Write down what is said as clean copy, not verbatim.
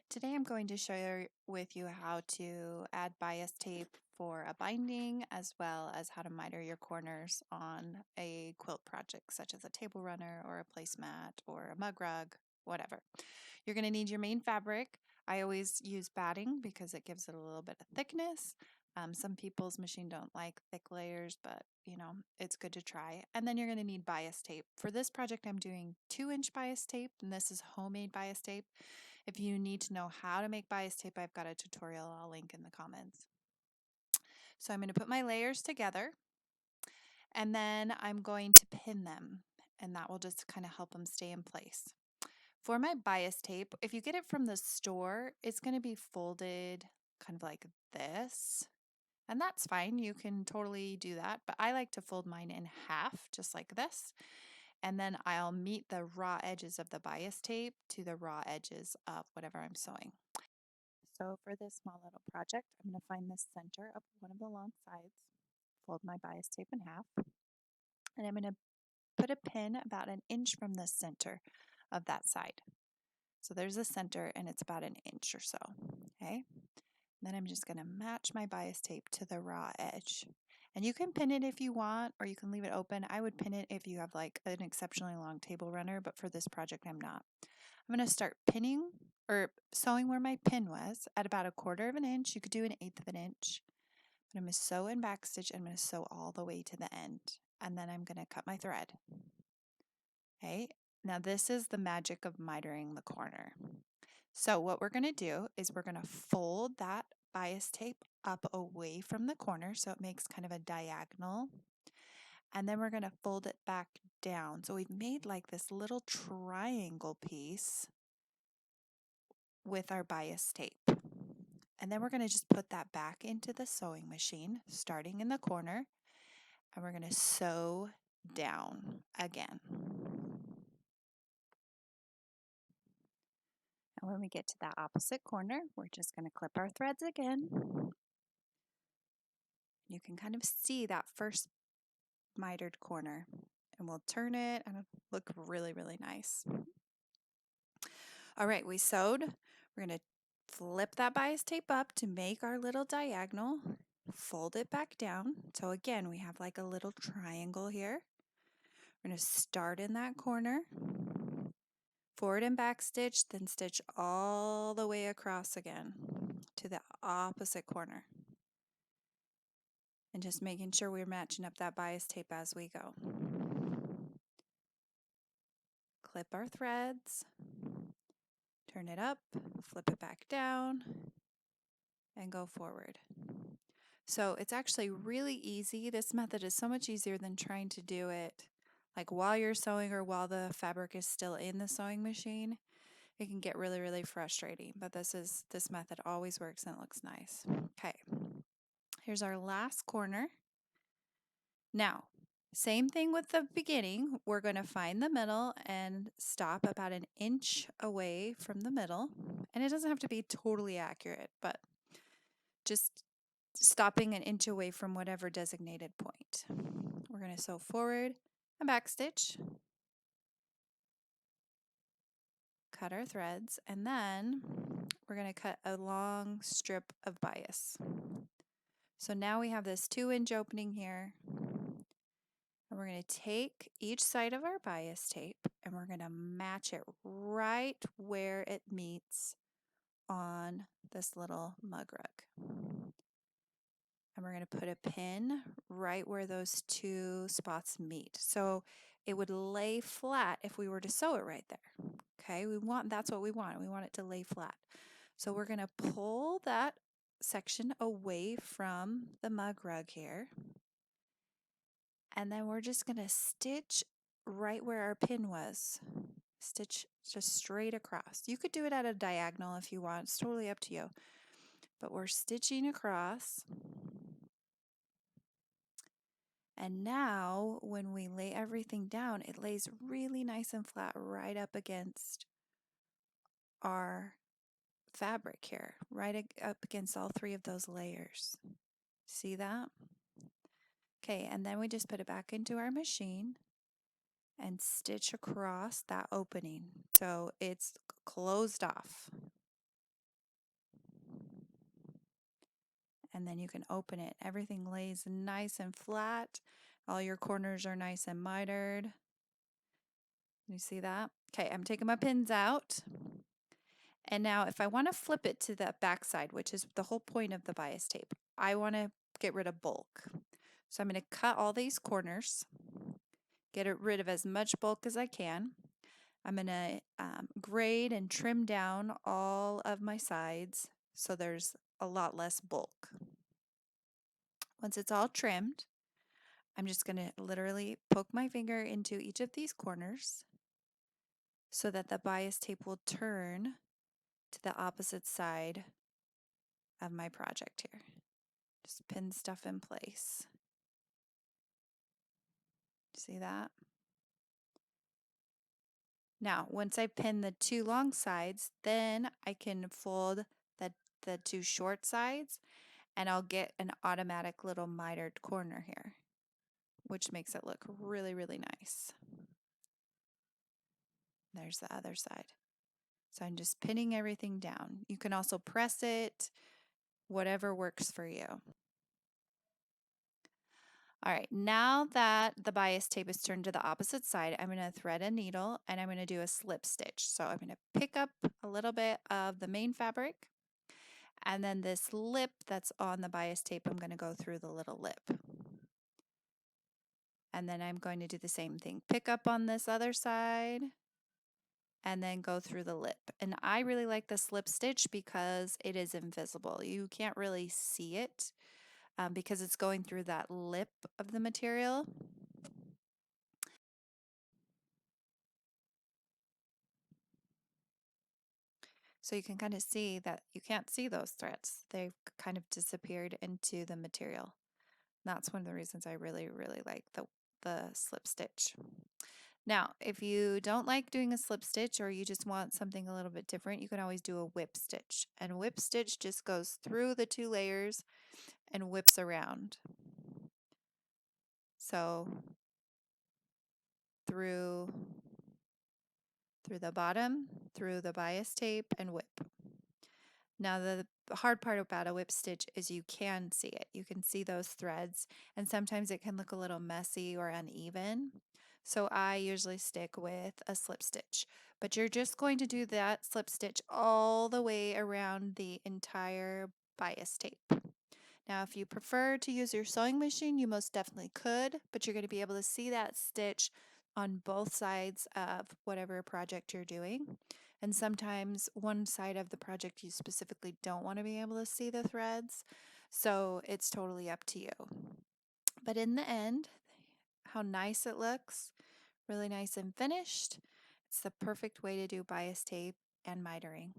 Today I'm going to share with you how to add bias tape for a binding as well as how to miter your corners on a quilt project such as a table runner or a placemat or a mug rug, whatever. You're going to need your main fabric. I always use batting because it gives it a little bit of thickness. Some people's machine don't like thick layers, but it's good to try. And then you're going to need bias tape. For this project, I'm doing 2-inch bias tape, and this is homemade bias tape. If you need to know how to make bias tape, I've got a tutorial I'll link in the comments. So I'm going to put my layers together, and then I'm going to pin them, and that will just kind of help them stay in place. For my bias tape, if you get it from the store, it's going to be folded kind of like this. And that's fine. You can totally do that. But I like to fold mine in half, just like this. And then I'll meet the raw edges of the bias tape to the raw edges of whatever I'm sewing. So for this small little project, I'm going to find the center of one of the long sides, fold my bias tape in half, and I'm going to put a pin about 1 inch from the center of that side. So there's the center, and it's about 1 inch or so, okay? Then I'm just going to match my bias tape to the raw edge. And you can pin it if you want, or you can leave it open. I would pin it if you have like an exceptionally long table runner, but for this project, I'm not. I'm going to start pinning or sewing where my pin was at about 1/4 inch. You could do 1/8 inch. But I'm going to sew and backstitch. I'm going to sew all the way to the end. And then I'm going to cut my thread. Okay, now this is the magic of mitering the corner. So what we're going to do is we're going to fold that bias tape up away from the corner so it makes kind of a diagonal. And then we're going to fold it back down. So we've made like this little triangle piece with our bias tape. And then we're going to just put that back into the sewing machine, starting in the corner, and we're going to sew down again. And when we get to that opposite corner, we're just going to clip our threads again. You can kind of see that first mitered corner, and we'll turn it and it'll look really, really nice. All right, we sewed. We're going to flip that bias tape up to make our little diagonal, fold it back down. So again, we have like a little triangle here. We're going to start in that corner, forward and back stitch, then stitch all the way across again to the opposite corner. And just making sure we're matching up that bias tape as we go. Clip our threads, turn it up, flip it back down, and go forward. So it's actually really easy. This method is so much easier than trying to do it like while you're sewing or while the fabric is still in the sewing machine. It can get really, really frustrating, but this method always works and it looks nice. Okay, here's our last corner. Now, same thing with the beginning. We're going to find the middle and stop about 1 inch away from the middle. And it doesn't have to be totally accurate, but just stopping 1 inch away from whatever designated point. We're going to sew forward and back stitch, cut our threads, and then we're going to cut a long strip of bias. So now we have this 2-inch opening here, and we're going to take each side of our bias tape and we're going to match it right where it meets on this little mug rug. And we're going to put a pin right where those two spots meet. So it would lay flat if we were to sew it right there. Okay, that's what we want. We want it to lay flat. So we're going to pull that section away from the mug rug here. And then we're just going to stitch right where our pin was. Stitch just straight across. You could do it at a diagonal if you want. It's totally up to you. But we're stitching across. And now when we lay everything down, it lays really nice and flat right up against our fabric here, right up against all 3 of those layers. See that? Okay, and then we just put it back into our machine and stitch across that opening so it's closed off. and then you can open it. Everything lays nice and flat. All your corners are nice and mitered. You see that? Okay, I'm taking my pins out. And now if I want to flip it to the back side, which is the whole point of the bias tape, I want to get rid of bulk. So I'm going to cut all these corners, get rid of as much bulk as I can. I'm going to grade and trim down all of my sides so there's a lot less bulk. Once it's all trimmed, I'm just going to literally poke my finger into each of these corners so that the bias tape will turn to the opposite side of my project here. Just pin stuff in place. See that? Now, once I pin the two long sides, then I can fold the two short sides and I'll get an automatic little mitered corner here, which makes it look really, really nice. There's the other side. So I'm just pinning everything down. You can also press it, whatever works for you. All right, now that the bias tape is turned to the opposite side, I'm going to thread a needle and I'm going to do a slip stitch. So I'm going to pick up a little bit of the main fabric, and then this lip that's on the bias tape, I'm going to go through the little lip. And then I'm going to do the same thing. Pick up on this other side and then go through the lip. And I really like the slip stitch because it is invisible. You can't really see it because it's going through that lip of the material. So you can kind of see that you can't see those threads. They've kind of disappeared into the material. That's one of the reasons I really, really like the slip stitch. Now, if you don't like doing a slip stitch or you just want something a little bit different, you can always do a whip stitch. And a whip stitch just goes through the two layers and whips around. So through the bottom, through the bias tape, and whip. Now the hard part about a whip stitch is you can see it. You can see those threads, and sometimes it can look a little messy or uneven. So I usually stick with a slip stitch, but you're just going to do that slip stitch all the way around the entire bias tape. Now, if you prefer to use your sewing machine, you most definitely could, but you're going to be able to see that stitch on both sides of whatever project you're doing. And sometimes one side of the project you specifically don't want to be able to see the threads, so it's totally up to you. But in the end, how nice it looks, really nice and finished. It's the perfect way to do bias tape and mitering.